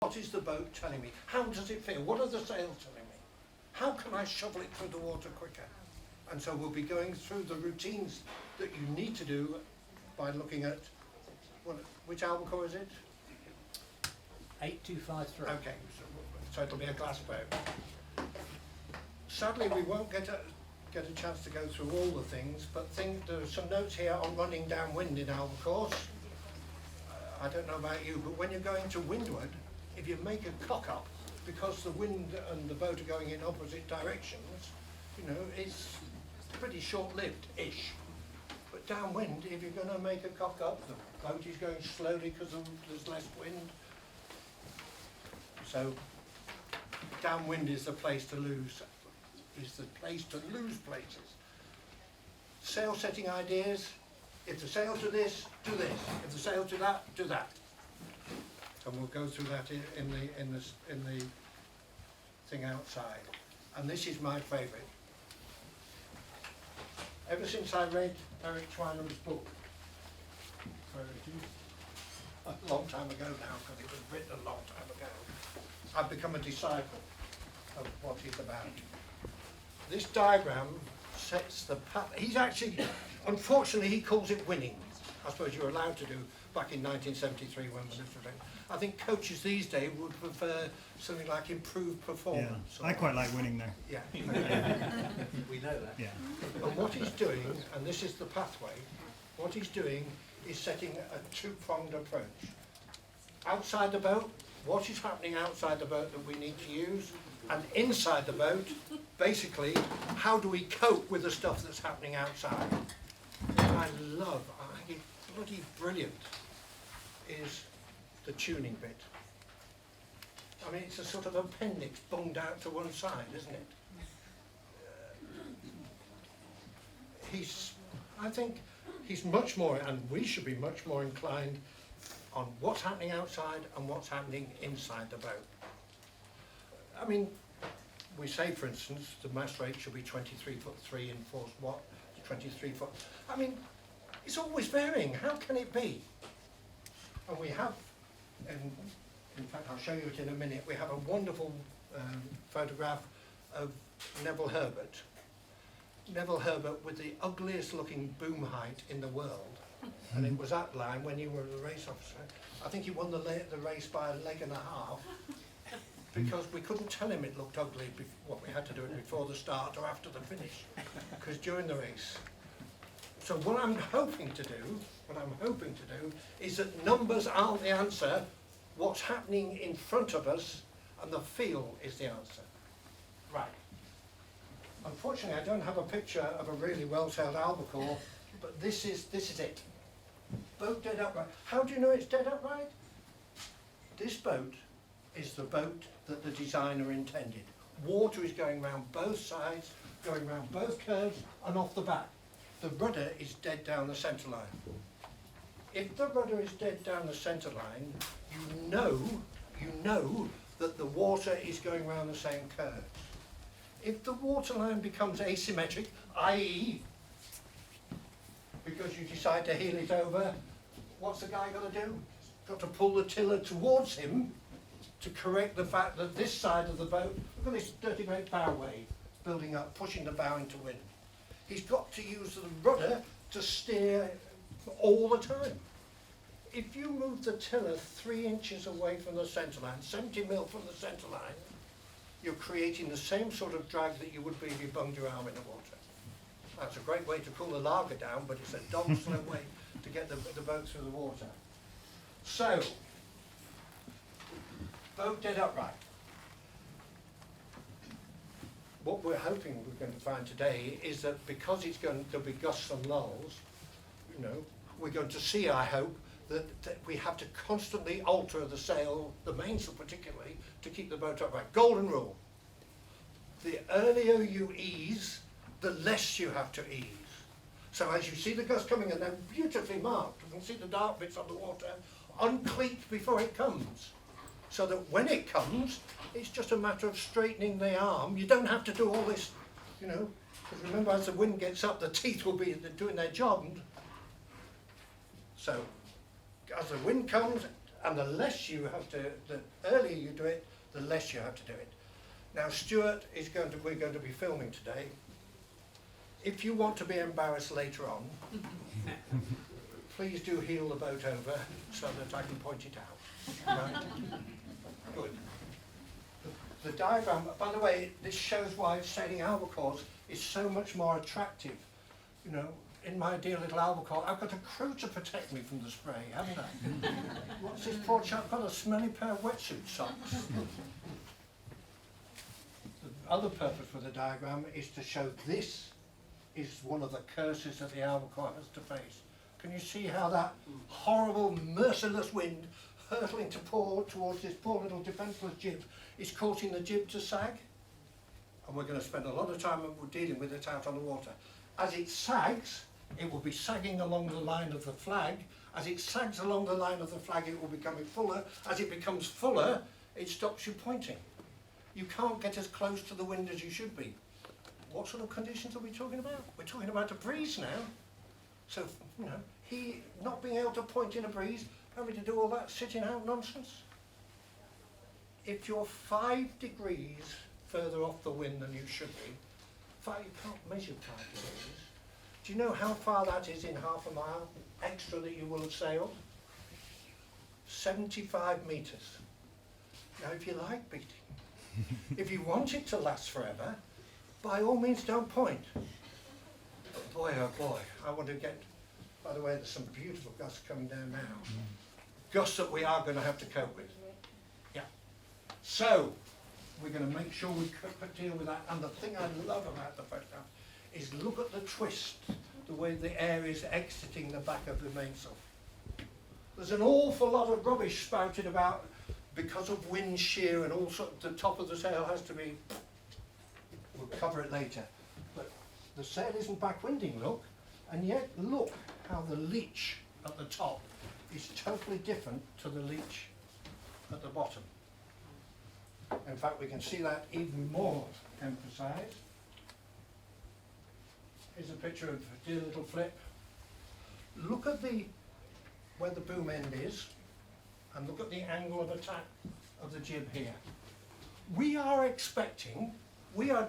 What is the boat telling me? How does it feel? What are the sails telling me? How can I shovel it through the water quicker? And so we'll be going through the routines that you need to do by looking at, which Albacore is it? 8253. Okay, so it'll be a glass boat. Sadly, we won't get a chance to go through all the things, but there are some notes here on running downwind in Albacore. I don't know about you, but when you're going to windward, if you make a cock up, because the wind and the boat are going in opposite directions, you know, it's pretty short-lived-ish. But downwind, if you're going to make a cock up, the boat is going slowly because there's less wind. So downwind is the place to lose, places. Sail setting ideas. If the sail to this, do this. If the sail to that, do that. And we'll go through that in the thing outside. And this is my favourite. Ever since I read Eric Twiner's book, a long time ago now, because it was written a long time ago, I've become a disciple of what he's about. This diagram sets the path. He's actually, unfortunately, he calls it winning. I suppose you're allowed to do back in 1973 when we lived with it. I think coaches these days would prefer something like improved performance. Yeah, I quite like winning though. Yeah. We know that. Yeah. And what he's doing, and this is the pathway, what he's doing is setting a two-pronged approach. Outside the boat, what is happening outside the boat that we need to use, and inside the boat, basically, how do we cope with the stuff that's happening outside? What I think it's bloody brilliant, is the tuning bit. I mean, it's a sort of appendix bunged out to one side, isn't it? I think he's much more, and we should be much more inclined on what's happening outside and what's happening inside the boat. I mean, we say, for instance, the mast rate should be 23'3" and force what? 23 foot. I mean, it's always varying. How can it be? And we have, in fact, I'll show you it in a minute, we have a wonderful photograph of Neville Herbert. Neville Herbert with the ugliest looking boom height in the world. And it was that line when you were a race officer. I think he won the race by a leg and a half because we couldn't tell him it looked ugly. We had to do it before the start or after the finish, because during the race. So what I'm hoping to do is that numbers aren't the answer. What's happening in front of us and the feel is the answer. Right. Unfortunately, I don't have a picture of a really well-sailed albacore, but this is it. Boat dead upright. How do you know it's dead upright? This boat is the boat that the designer intended. Water is going round both sides, going round both curves and off the back. The rudder is dead down the centre line. If the rudder is dead down the centre line, you know that the water is going round the same curve. If the waterline becomes asymmetric, i.e., because you decide to heel it over, what's the guy got to do? Got to pull the tiller towards him to correct the fact that this side of the boat, look at this dirty great bow wave building up, pushing the bow into wind. He's got to use the rudder to steer all the time. If you move the tiller 3 inches away from the centre line, 70 mil from the centre line, you're creating the same sort of drag that you would be if you bunged your arm in the water. That's a great way to cool the lager down, but it's a dog slow way to get the boat through the water. So, boat dead upright. What we're hoping we're going to find today is that because there'll be gusts and lulls, you know, we're going to see, I hope, that we have to constantly alter the sail, the mainsail particularly, to keep the boat upright. Golden rule. The earlier you ease, the less you have to ease. So as you see the gust coming, and they're beautifully marked, you can see the dark bits on the water, uncleat before it comes. So that when it comes, it's just a matter of straightening the arm. You don't have to do all this, you know, because remember, as the wind gets up, the teeth will be doing their job. So as the wind comes, And the less you have to, the earlier you do it, the less you have to do it. Now Stuart is we're going to be filming today. If you want to be embarrassed later on, please do heel the boat over so that I can point it out. Right? Good. The diagram, by the way, this shows why sailing albacores is so much more attractive. You know, in my dear little albacore, I've got a crew to protect me from the spray, haven't I? What's this poor chap got? A smelly pair of wetsuit socks. The other purpose for the diagram is to show this is one of the curses that the albacore has to face. Can you see how that horrible, merciless wind hurtling towards this poor little defenceless jib is causing the jib to sag? And we're going to spend a lot of time dealing with it out on the water. As it sags, it will be sagging along the line of the flag. As it sags along the line of the flag, it will become fuller. As it becomes fuller, it stops you pointing. You can't get as close to the wind as you should be. What sort of conditions are we talking about? We're talking about a breeze now. So, you know, he not being able to point in a breeze, having to do all that sitting out nonsense. If you're 5 degrees further off the wind than you should be, you can't measure 5 degrees. Do you know how far that is in half a mile extra that you will have sailed? 75 metres. Now if you like beating, if you want it to last forever, by all means don't point. But boy oh boy, I want to get, by the way, there's some beautiful gusts coming down now. Gusts that we are going to have to cope with. Yeah. So, we're going to make sure we deal with that. And the thing I love about the photograph is look at the twist, the way the air is exiting the back of the mainsail. There's an awful lot of rubbish spouted about because of wind shear and all sorts. The top of the sail has to be, we'll cover it later. But the sail isn't backwinding, look, and yet look how the leach at the top is totally different to the leach at the bottom. In fact, we can see that even more emphasised. Here's a picture of dear little Flip. Look at where the boom end is, and look at the angle of attack of the jib here. We are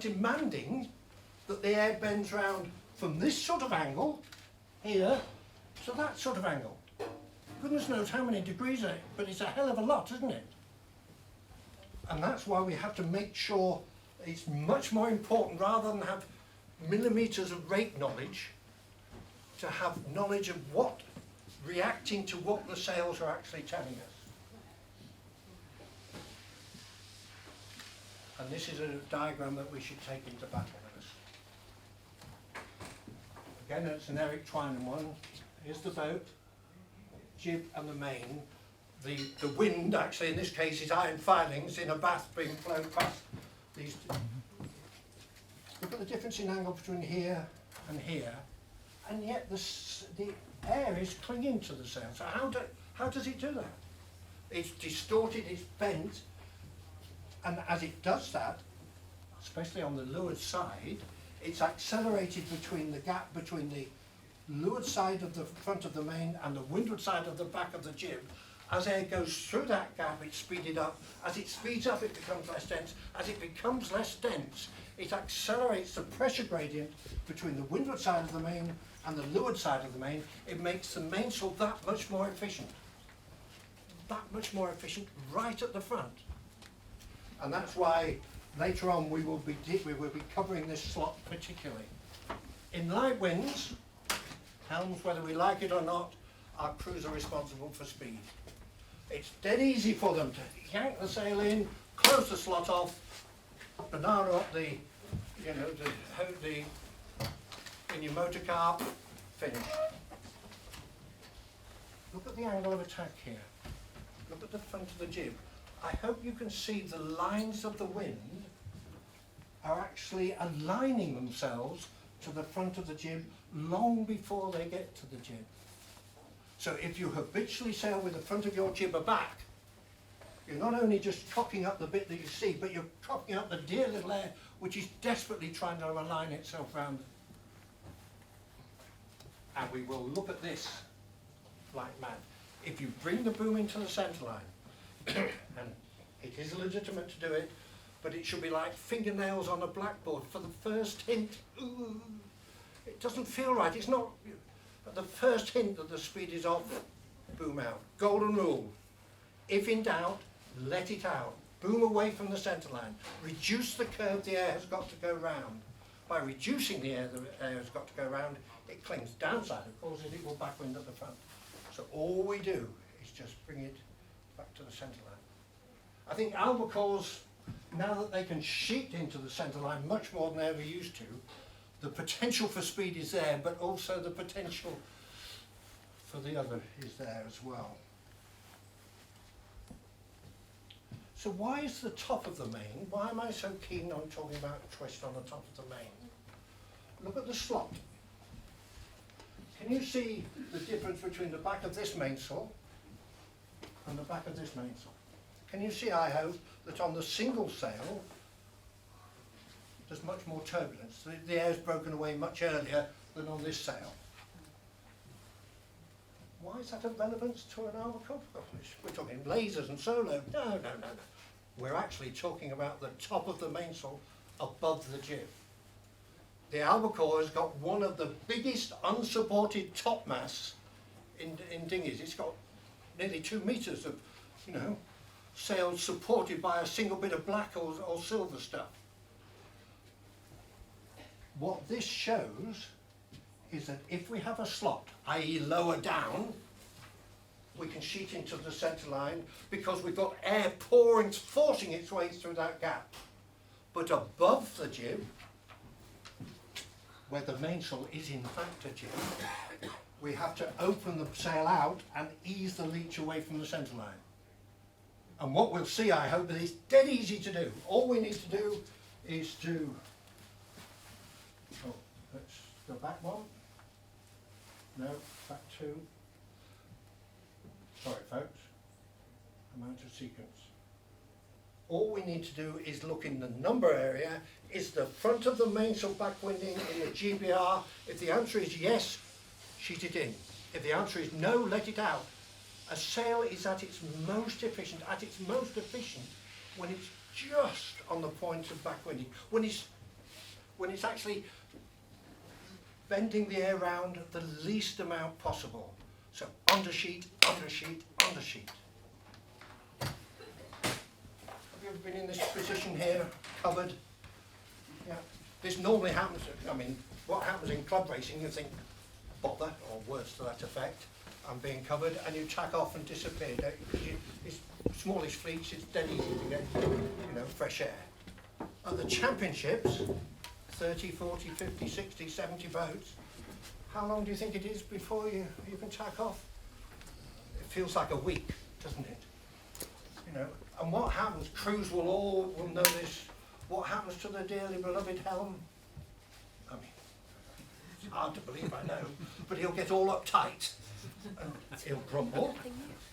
demanding that the air bends round from this sort of angle, here, to that sort of angle. Goodness knows how many degrees it is, but it's a hell of a lot, isn't it? And that's why we have to make sure it's much more important, rather than have millimetres of rate knowledge, to have knowledge of reacting to what the sails are actually telling us. And this is a diagram that we should take into battle with us. Again, it's an Eric Twinan one. Here's the boat, jib and the main. The wind, actually, in this case, is iron filings in a bath being blown past these two. Look at the difference in angle between here and here, and yet the air is clinging to the sail. So how does it do that? It's distorted, it's bent, and as it does that, especially on the leeward side, it's accelerated between the gap between the leeward side of the front of the main and the windward side of the back of the jib. As air goes through that gap, it's speeded up. As it speeds up, it becomes less dense. As it becomes less dense, it accelerates the pressure gradient between the windward side of the main and the leeward side of the main. It makes the mainsail that much more efficient. That much more efficient right at the front. And that's why later on we will be covering this slot particularly. In light winds, helms, whether we like it or not, our crews are responsible for speed. It's dead easy for them to yank the sail in, close the slot off, banana up in your motor car, finish. Look at the angle of attack here. Look at the front of the jib. I hope you can see the lines of the wind are actually aligning themselves to the front of the jib long before they get to the jib. So if you habitually sail with the front of your jib aback, you're not only just cocking up the bit that you see, but you're cocking up the dear little air which is desperately trying to align itself round. And we will look at this like mad. if you bring the boom into the centre line, and it is legitimate to do it, but it should be like fingernails on a blackboard for the first hint. Ooh, it doesn't feel right. It's not. But the first hint that the speed is off, boom out. Golden rule. If in doubt, let it out. Boom away from the centre line. Reduce the curve the air has got to go round. By reducing the air has got to go round, it clings downside, of course, and it will backwind at the front. So all we do is just bring it back to the centre line. I think albacores, now that they can sheet into the centre line much more than they ever used to, the potential for speed is there, but also the potential for the other is there as well. So why is the top of the main, why am I so keen on talking about a twist on the top of the main? Look at the slot. Can you see the difference between the back of this mainsail and the back of this mainsail? Can you see, I hope, that on the single sail, there's much more turbulence. The air's broken away much earlier than on this sail. Why is that of relevance to an albacore? We're talking lasers and solo. No. We're actually talking about the top of the mainsail above the jib. The albacore has got one of the biggest unsupported topmasts in dinghies. It's got nearly 2 metres of, sails supported by a single bit of black or silver stuff. What this shows is that if we have a slot, i.e. lower down, we can sheet into the centre line because we've got air pouring, forcing its way through that gap. But above the jib, where the mainsail is in fact a jib, we have to open the sail out and ease the leach away from the centre line. And what we'll see, I hope, is dead easy to do. All we need to do is to, let's go back one. No, back 2. Sorry folks, I'm out of sequence. All we need to do is look in the number area. Is the front of the mainsail backwinding in the GBR? If the answer is yes, sheet it in. If the answer is no, let it out. A sail is at its most efficient when it's just on the point of backwinding, when it's actually bending the air round the least amount possible. So undersheet, undersheet, undersheet. Have you ever been in this position here, covered? Yeah. This normally happens, what happens in club racing, you think, bother, or words to that effect, I'm being covered, and you tack off and disappear. It's smallish fleets, it's dead easy to get, fresh air. At the championships, 30, 40, 50, 60, 70 boats, how long do you think it is before you can tack off? It feels like a week, doesn't it? And what happens, crews will know this, what happens to the dearly beloved helm? It's hard to believe, I know, but he'll get all uptight. And he'll grumble,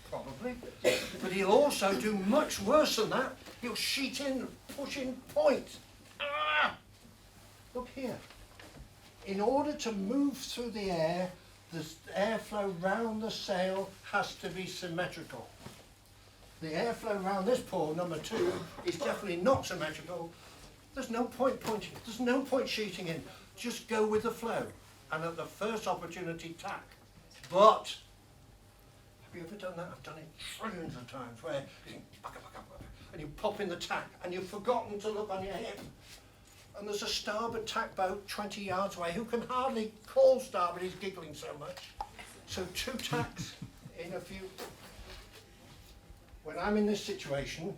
probably, but he'll also do much worse than that. He'll sheet in, push in point. Ah! Look here. In order to move through the air, the airflow round the sail has to be symmetrical. The airflow round this port, number 2, is definitely not symmetrical. There's no point pointing, there's no point sheeting in. Just go with the flow, and at the first opportunity, tack. But, have you ever done that? I've done it trillions of times, where you think, buck up, and you pop in the tack, and you've forgotten to look on your hip. And there's a starboard tack boat 20 yards away who can hardly call starboard, he's giggling so much. So 2 tacks in a few. When I'm in this situation,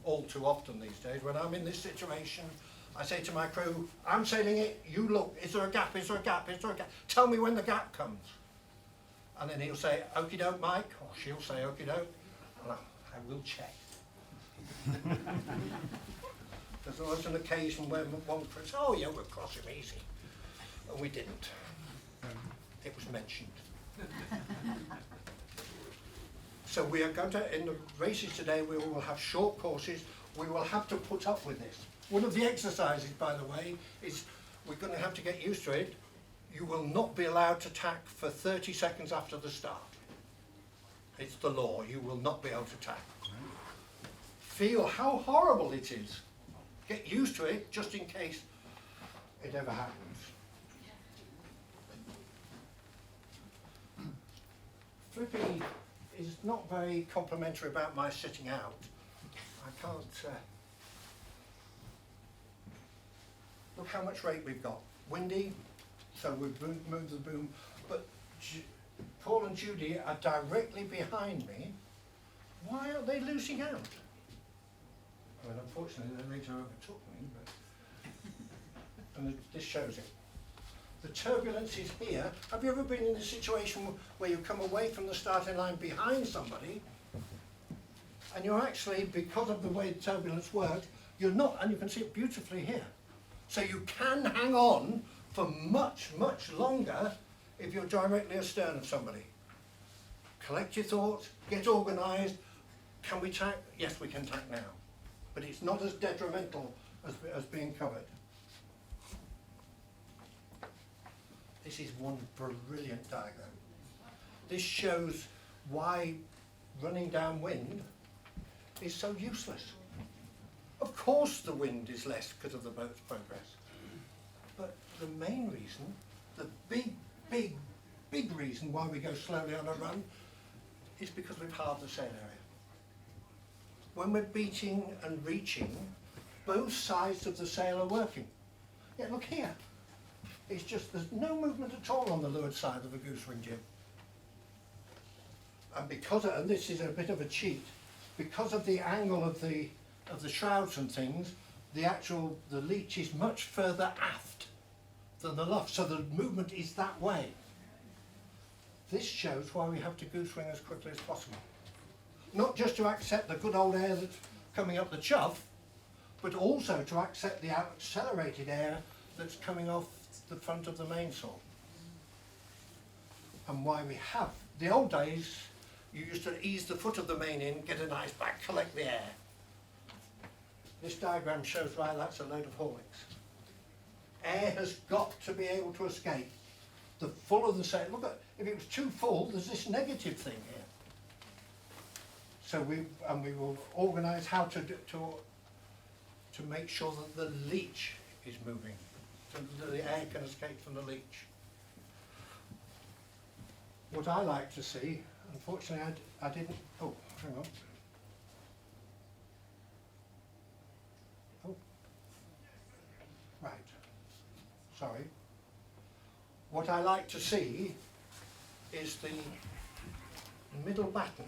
all too often these days, when I'm in this situation, I say to my crew, I'm sailing it, you look, is there a gap, is there a gap, is there a gap? Tell me when the gap comes. And then he'll say, okie doke, Mike, or she'll say, okie doke, and I will check. There's always an occasion when one crew says, oh yeah, we'll cross him easy. And we didn't. It was mentioned. So we are going to, in the races today, we will have short courses. We will have to put up with this. One of the exercises, by the way, is we're going to have to get used to it. You will not be allowed to tack for 30 seconds after the start. It's the law. You will not be able to tack. Feel how horrible it is. Get used to it just in case it ever happens. Flippy is not very complimentary about my sitting out. I can't... Look how much rate we've got. Windy, so we've moved the boom, but Paul and Judy are directly behind me. Why are they losing out? I mean, unfortunately, they later overtook me, but and this shows it. The turbulence is here. Have you ever been in a situation where you come away from the starting line behind somebody, and you're actually, because of the way the turbulence works, you're not, and you can see it beautifully here. So you can hang on for much, much longer if you're directly astern of somebody. Collect your thoughts, get organised. Can we tack? Yes, we can tack now. But it's not as detrimental as being covered. This is one brilliant diagram. This shows why running downwind is so useless. Of course the wind is less because of the boat's progress. But the main reason, the big reason why we go slowly on a run is because we've halved the sail area. When we're beating and reaching, both sides of the sail are working. Yeah, look here. It's just, there's no movement at all on the leeward side of the goosewing jib. And because of, and this is a bit of a cheat, because of the angle of the shrouds and things, the leech is much further aft than the luff, so the movement is that way. This shows why we have to goosewing as quickly as possible. Not just to accept the good old air that's coming up the chuff, but also to accept the accelerated air that's coming off the front of the mainsail. And why we have, the old days, you used to ease the foot of the main in, get a nice back, collect the air. This diagram shows why that's a load of haulings. Air has got to be able to escape. The full of the sail, look at, if it was too full, there's this negative thing here. So we will organise how to make sure that the leech is moving, so that the air can escape from the leech. What I like to see, unfortunately I didn't, oh, hang on. Oh, right, sorry. What I like to see is the middle batten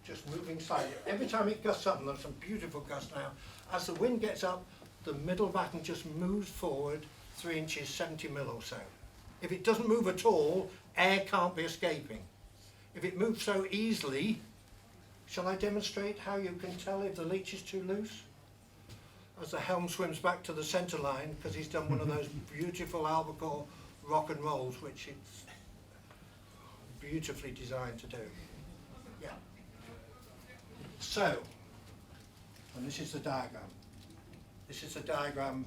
just moving slightly. Every time it gusts up, and there's some beautiful gusts now, as the wind gets up, the middle batten just moves forward 3 inches, 70 mil or so. If it doesn't move at all, air can't be escaping. If it moves so easily, shall I demonstrate how you can tell if the leech is too loose? As the helm swims back to the centre line, because he's done one of those beautiful Albacore rock and rolls, which it's beautifully designed to do. Yeah. So, and this is the diagram. This is the diagram,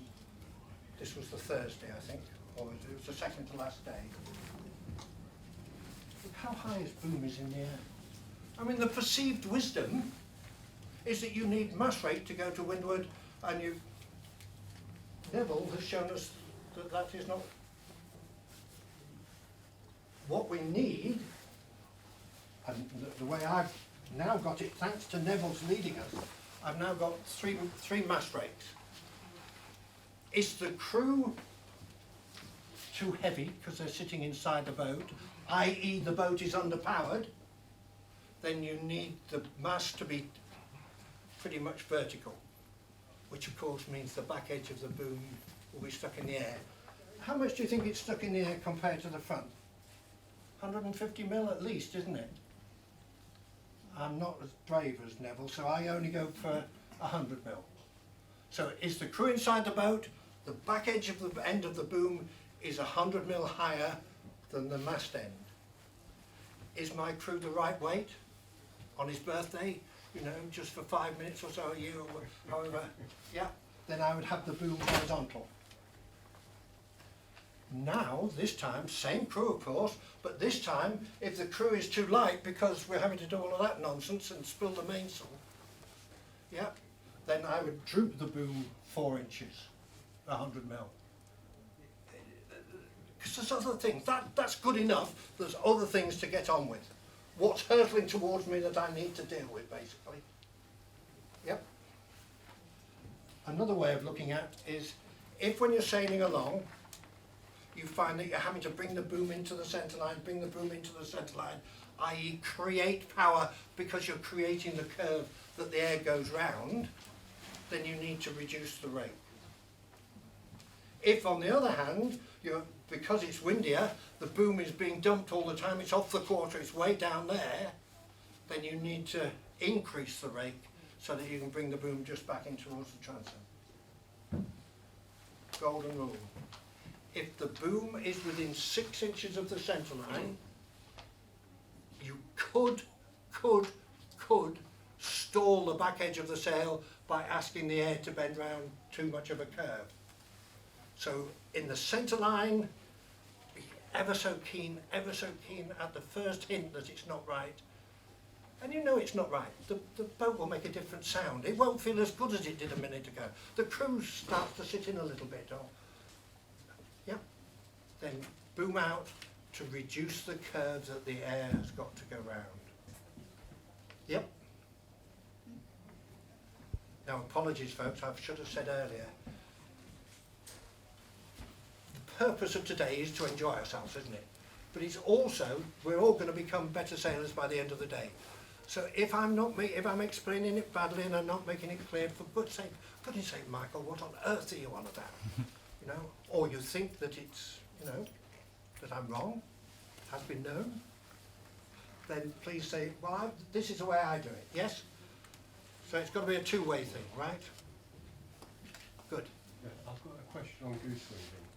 this was the Thursday, I think, or it was the second to last day. Look how high his boom is in the air. I mean, the perceived wisdom is that you need mass rate to go to windward, and Neville has shown us that that is not what we need. And the way I've now got it, thanks to Neville's leading us, I've now got three mass rates. Is the crew too heavy because they're sitting inside the boat, i.e. the boat is underpowered? Then you need the mast to be pretty much vertical, which of course means the back edge of the boom will be stuck in the air. How much do you think it's stuck in the air compared to the front? 150 mil at least, isn't it? I'm not as brave as Neville, so I only go for 100 mil. So is the crew inside the boat, the back edge of the end of the boom is 100 mil higher than the mast end. Is my crew the right weight on his birthday, you know, just for 5 minutes or so a year, or however, yeah, then I would have the boom horizontal. Now, this time, same crew of course, but this time, if the crew is too light because we're having to do all of that nonsense and spill the mainsail, yeah, then I would droop the boom 4 inches, 100 mil. Because there's other things, that's good enough, there's other things to get on with. What's hurtling towards me that I need to deal with, basically. Yep. Another way of looking at is, if when you're sailing along, you find that you're having to bring the boom into the centre line, bring the boom into the centre line, i.e. create power because you're creating the curve that the air goes round, then you need to reduce the rate. If on the other hand, because it's windier, the boom is being dumped all the time, it's off the quarter, it's way down there, then you need to increase the rake so that you can bring the boom just back in towards the transom. Golden rule. If the boom is within 6 inches of the centre line, you could stall the back edge of the sail by asking the air to bend round too much of a curve. So in the centre line, be ever so keen at the first hint that it's not right. And you know it's not right. The boat will make a different sound. It won't feel as good as it did a minute ago. The crew starts to sit in a little bit. Or, yeah. Then boom out to reduce the curves that the air has got to go round. Yep. Now apologies folks, I should have said earlier. The purpose of today is to enjoy ourselves, isn't it? But it's also, we're all going to become better sailors by the end of the day. So if I'm explaining it badly and I'm not making it clear, for goodness sake, Michael, what on earth are you on about? You know, or you think that it's, you know, that I'm wrong, has been known, then please say, well, this is the way I do it, yes? So it's got to be a two-way thing, right? Good. Yeah, I've got a question on goose winging.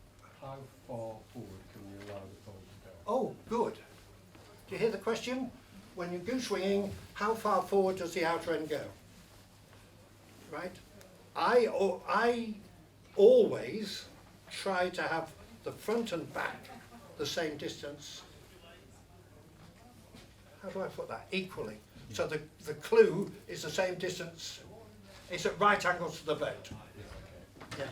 How far forward can you allow the boat to go? Oh, good. Do you hear the question? When you're goose winging, how far forward does the outer end go? Right? I always try to have the front and back the same distance. How do I put that? Equally. So the clue is the same distance. It's at right angles to the boat. Yeah.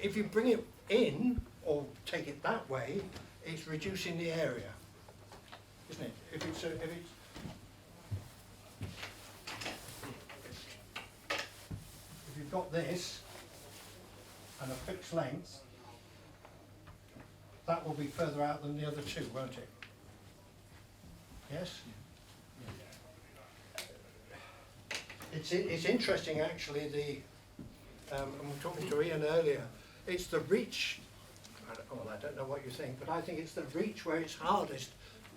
If you bring it in or take it that way, it's reducing the area, isn't it? If you've got this and a fixed length, that will be further out than the other two, won't it? Yes? It's interesting actually, I'm talking to Ian earlier, it's the reach, I don't know what you think, but I think it's the reach where it's hardest,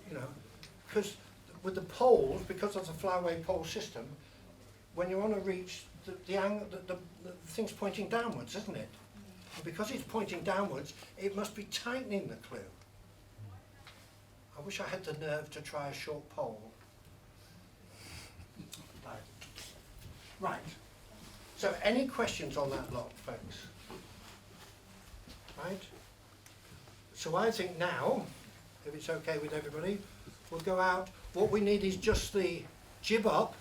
you know, because with the poles, because of the flyaway pole system, when you're on a reach, the thing's pointing downwards, isn't it? And because it's pointing downwards, it must be tightening the clue. I wish I had the nerve to try a short pole. Right. So any questions on that lot, folks? Right? So I think now, if it's okay with everybody, we'll go out. What we need is just the jib up,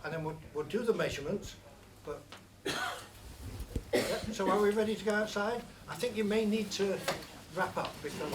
and then we'll do the measurements. But yeah, so are we ready to go outside? I think you may need to wrap up because